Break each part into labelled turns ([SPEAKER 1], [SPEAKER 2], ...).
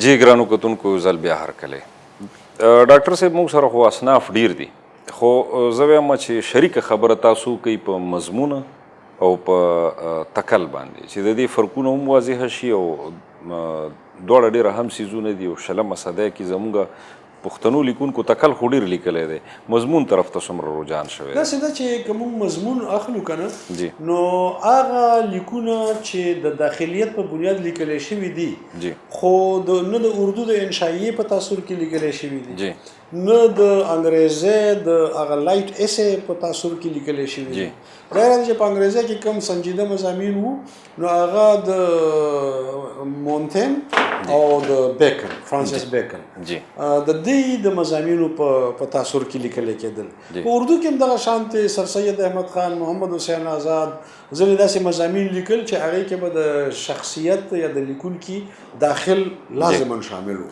[SPEAKER 1] جی ګرانو کتونکو یو ځل بیا هرکلی ډاکټر صاحب موږ سره خو اصناف ډیر دي خو زه وایم چې شریکه خبره تاسو کوي په مضمون او په تکل باندې چې د دې فرقونه هم واضحه شي او دواړه ډېر اهم څیزونه دي او شلمه صدۍ کې زموږ پښتنو لیکونکو تکل خو ډېر لیکلی دی مضمون طرف ته څومره رجحان شوی دی
[SPEAKER 2] داسې ده چې که موږ مضمون اخلو که نه
[SPEAKER 1] جی
[SPEAKER 2] نو هغه لیکونه چې د داخلیت په بنیاد لیکلی شوي دي
[SPEAKER 1] جی
[SPEAKER 2] خو نه د اردو د انشایې په تاثر کې لیکلی شوي دي
[SPEAKER 1] جی
[SPEAKER 2] نه د انګریزي د هغه لایټ ایسې په تاثر کې لیکلی شوي دي غیر چې په انګریزي کې کم سنجیده مضامین وو نو هغه د مونتین او د بیکن فرانسیس بیکن
[SPEAKER 1] جی
[SPEAKER 2] د دې د مضامینو په تاثر کې لیکل کېدل په اردو کې هم دغه شانتي سر سید احمد خان محمد حسین آزاد ځینې داسې مضامین لیکل چې هغه کې به د شخصیت یا د لیکونکي داخل لازما شامل وو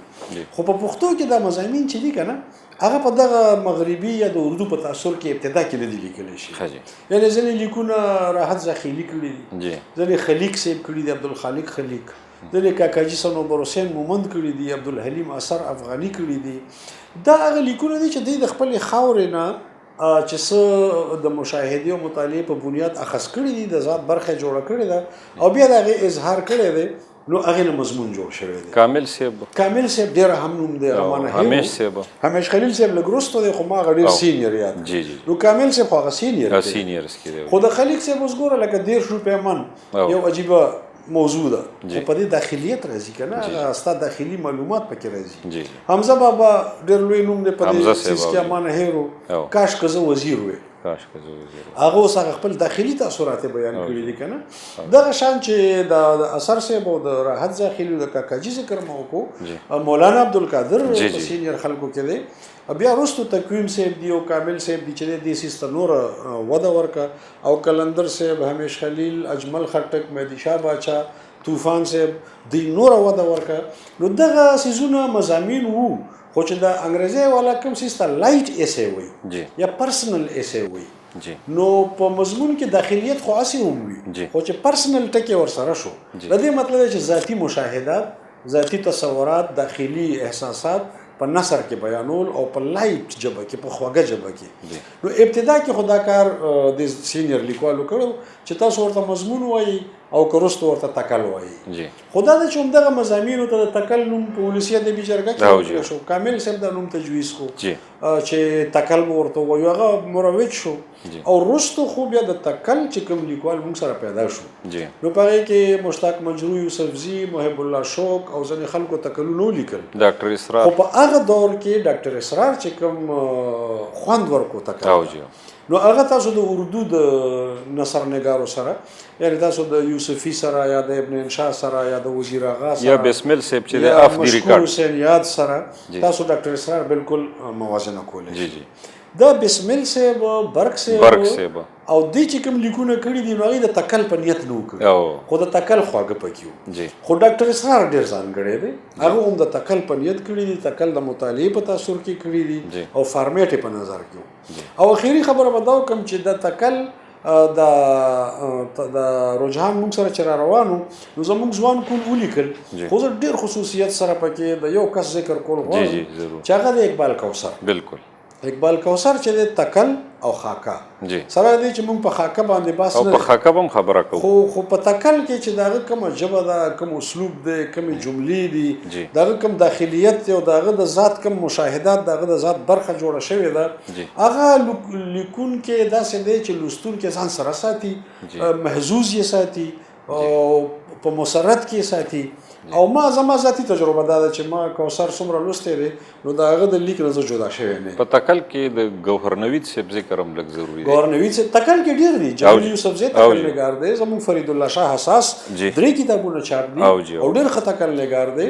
[SPEAKER 2] خو په پښتو کې دا مضامین چې دي کنه هغه په دغه مغربي یا د اردو په تاثر کې ابتدا کې نه دي لیکلی شي یعنې ځینې لیکونه راحت زخیلي کړي دي ځینې خلیق صاحب کړي دي عبدالخالق خلیق ځینې کاکاجي صنوبر حسین مومند کړي دي عبدالحلیم اثر افغاني کړي دي دا هغه لیکونه دي چې دوی د خپلې خاورې نه چې څه د مشاهدې او مطالعې په بنیاد اخذ کړي دي د ذات برخه جوړه کړې ده او بیا د هغې اظهار کړی دی نو هغې نه مضمون جوړ شوی دی
[SPEAKER 1] کامل صاحب
[SPEAKER 2] ډېر اهم نوم دی
[SPEAKER 1] همیش صاحب
[SPEAKER 2] همیش خلیل صاحب لږ وروسته دی خو ما هغه ډېر سینیر یاد
[SPEAKER 1] جی جی
[SPEAKER 2] نو کامل صاحب خو هغه سینیر دی
[SPEAKER 1] سینیرز کې دی
[SPEAKER 2] خو د خلیق صاحب اوس ګوره لکه 10 روپۍ من یو عجیبه موضوع ده خو په دې داخلیت راځي که نه هغه ستا داخلي معلومات پکې راځي حمزه بابا ډېر لوی نوم دی په دې څیز کې امان هیرو کاش که زه وزیر وی هغه اوس هغه خپل داخلي تاثرات بیان کړي دي که نه دغه شان چې د اثر صاحب او د راحت زاخلي د کاکاجي ذکر مو وکړو مولانا عبدالقادر په سینیر خلکو کې دی بیا وروستو تقویم صاحب دی او کامل صاحب دی چې دې سیس ته نوره وده ورکړه او کلندر صاحب همیش خلیل اجمل خټک مهدي شاه باچا طوفان صاحب دوی نوره وده ورکړه نو دغه څیزونه مضامین وو خو چې د انګریزي والا کوم سیس ته لایټ ایسې وایي یا پرسنل ایسې وایي نو په مضمون کې داخلیت خو هسې هم وي خو چې پرسنل ټکي ورسره شو د دې مطلب دی چې ذاتي مشاهدات ذاتي تصورات داخلي احساسات په نثر کې بیانول او په لایټ ژبه کې په خوږه ژبه کې نو ابتدا کې خو دا کار د سینیر لیکوالو کړو چې تاسو ورته مضمون وایي او که وروسته ورته تکل وایي خو دا ده چې همدغه مضامینو ته د تکل نوم په ولسي ادبي جرګه کې ورکړی شو کامل صاحب دا نوم تجویز کو چې تکل به ورته ووایو هغه مروج شو او وروسته خو بیا د تکل چې کوم لیکوال موږ سره پیدا شو نو په هغې کې مشتاق مجروح یوسفزي محب الله شوق او ځینې خلکو تکلونه ولیکل
[SPEAKER 1] ډاکټر اسرار
[SPEAKER 2] خو په هغه دور کې ډاکټر اسرار چې کوم خوند ورکو تکل نو هغه تاسو د اردو د نثر نگارو سره یعنی تاسو د یوسفي سره یا د ابن انشا سره یا د وزیر آغا سره
[SPEAKER 1] یا بسمل صاحب چې د اف دی ریکارډ
[SPEAKER 2] حسین یاد سره تاسو ډاکټر اسرار بالکل موازنه کولی جی جی دا بسمل صاحب برق صاحب او دې چې کوم لیکونه کړي دي نو هغې د تکل په نیت نه وکړي خو د تکل خواږه پکې وو خو ډاکټر اسرار ډېر ځانګړی دی هغه هم د تکل په نیت کړي دي تکل د مطالعې په تاثر کې کړي دي او فارمیټ یې په نظر کې وو او اخري خبره به دا وکړم چې د تکل د رجحان موږ سره چې را روانو نو زموږ ځوان کول ولیکل خو زه ډېر خصوصیت سره پکې د یو کس ذکر کول غواړم چې هغه د اقبال کوثر
[SPEAKER 1] بالکل
[SPEAKER 2] اقبال کوثر چې د تکل او خاکه سره دی چې موږ په خاکه باندې باس
[SPEAKER 1] او په خاکه هم خبره کوو
[SPEAKER 2] خو په تکل کې چې دغه کومه ژبه ده کوم اسلوب دی کومې جملې دي دغه کوم داخلیت دی او دغه د ذات کوم مشاهدات دغه د ذات برخه جوړه شوې ده هغه لیکونکی داسې دی چې لوستونکی ځان سره ساتي محظوظ یې ساتي او په مسرت کې ساتي او زما ذاتي تجربه دا ده چې ما کوثر څومره لوستی دی نو د هغه د لیک نه زه جدا شوی نه
[SPEAKER 1] په تکل کې د ګوهر نوید صاحب ذکر هم لږ ضروري دی
[SPEAKER 2] ګوهر نوید صاحب تکل کې ډېر دي جلال یوسفزي تکل نګار دی زموږ فرید الله شاه حساس 3 کتابونه چاپ دي او ډېر ښه تکل نګار دی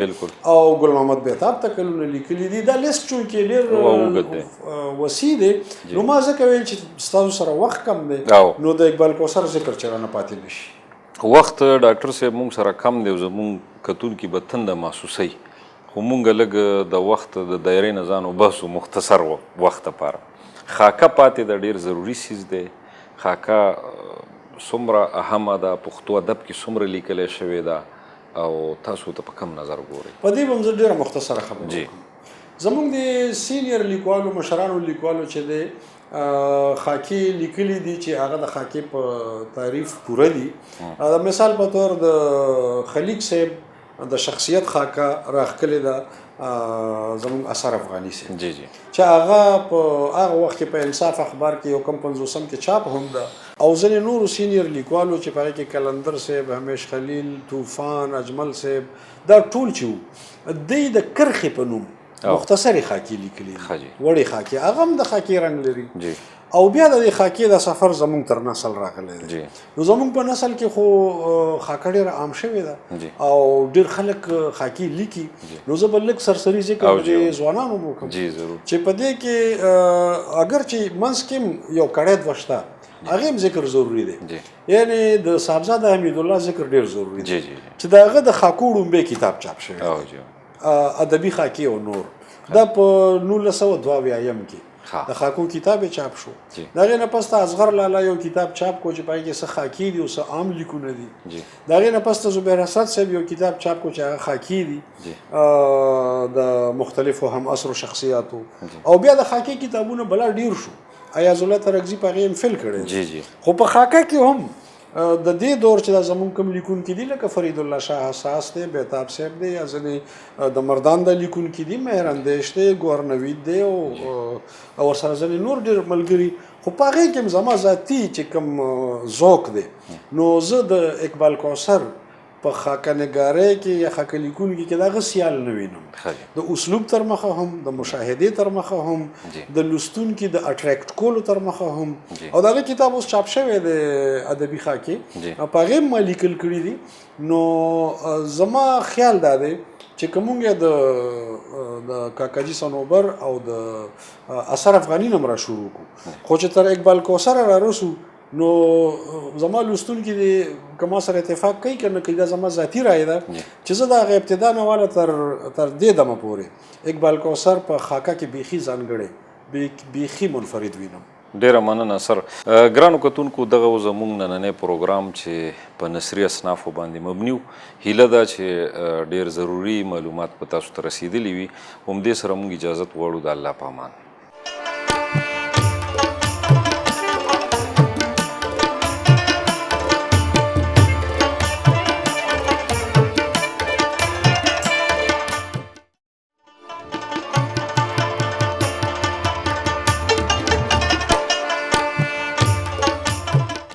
[SPEAKER 2] او ګل محمد بهتاب تکلونه لیکلي دي دا لیست چونکې ډېر وسیع دی نو ما ځکه ویل چې ستاسو سره وخت کم دی نو د اقبال کوثر ذکر چرانه پاتې نشي
[SPEAKER 1] وخت ډاکټر صاحب موږ سره کم دی زموږ کتونکي به تنده محسوسوي خو موږ لږ د وخت د دایرې نه ځان وباسو مختصر وخت لپاره خاکه پاتې د ډېر ضروري څیز دی خاکه څومره اهمه ده پښتو ادب کې څومره لیکلی شوې ده او تاسو ته په کوم نظر ګورئ؟
[SPEAKER 2] په دې به هم زه ډېره مختصره خبره وکړم. زمونږ د سینیر لیکوالو مشرانو لیکوالو چې دی خاکې لیکلي دي چې هغه د خاکې په تعریف پوره دي. د مثال په طور د خلیق صاحب د شخصیت خاکه راښکلې ده زمونږ اثر افغاني صاحب چې هغه په هغه وخت کې په انصاف اخبار کې یو کم 50 کې چاپ هم ده او ځینې نورو سینیر لیکوالو چې په هغې کې کلندر صاحب، همیش خلیل، طوفان، اجمل صاحب دا ټول چې وو دوی د کرښې په نوم مختصرې خاکې لیکلي دي، وړې خاکې، هغه هم د خاکې رنګ لري. او بیا د دې خاکې د سفر زمونږ تر نسل راغلی دی. نو زمونږ په نسل کې خو خاکه ډېره عام شوې ده او ډېر خلک خاکې لیکي. نو زه به لږ سرسري ذکر د ځوانانو وکړم چې په دې کې اگر چې منځ کې یو کړی دوه شته هغې هم ذکر ضروري دی. یعنې د صاحبزاده حمیدالله ذکر ډېر ضروري دی چې د هغه د خاکو ړومبی کتاب چاپ شوی ادبي خاکې او نور، دا په 1922 کې د خاکو کتاب چاپ شو. د هغې نه پس ته اصغر لالا یو کتاب چاپ کو چې په هغې کې څه خاکې دي او څه عام لیکونه دي. د هغې نه پس ته زبیر اسد صاحب یو کتاب چاپ کو چې هغه خاکې دي د مختلفو هم عصرو شخصیاتو. او بیا د خاکې کتابونه بلا ډیر شو. ایاز الله ترکزي په هغې هم فیل کړی، خو په خاکه کې هم د دې دور چې دا زمونږ کوم لیکونکي دي لکه فرید الله شاه حساس دی، بهتاب صاحب دی، یا ځینې د مردان د لیکونکي دي، مهراندیش دی، ګورنوید دی او ورسره ځینې نور ډېر ملګري. خو په هغې کې هم زما ذاتي چې کوم ذوق دی نو زه د اقبال کوثر په خاکه نګارۍ کې یا خاکه لیکونکي کې د هغه سیال نه وینم، د اسلوب تر مخه هم، د مشاهدې تر مخه هم، د لوستونکي د اټریکټ کولو تر مخه هم. او د هغه کتاب اوس چاپ شوی د ادبي خاکې په هغې هم ما لیکل کړي دي. نو زما خیال دا دی چې که مونږ د کاکاجي صنوبر او د اثر افغاني نه را شروع کړو، خو چې تر اقبال کوثر را رسو نو زما لوستونکي دې که ما سره اتفاق کوي که نه کوي، دا زما ذاتي رایه ده چې زه د هغې ابتدا نه واله تر دې دمه پورې اقبال کوثر په خاکه کې بیخي ځانګړی بیخي منفرد وینم.
[SPEAKER 1] ډیره مننه سر. ګرانو کتونکو دغه زموږ نننی پروګرام چې په نثري اصنافو باندې مبني و، هیله ده چې ډیر ضروري معلومات په تاسو ته رسیدلي وي. همدې سره موږ اجازت غواړو. د الله په امان.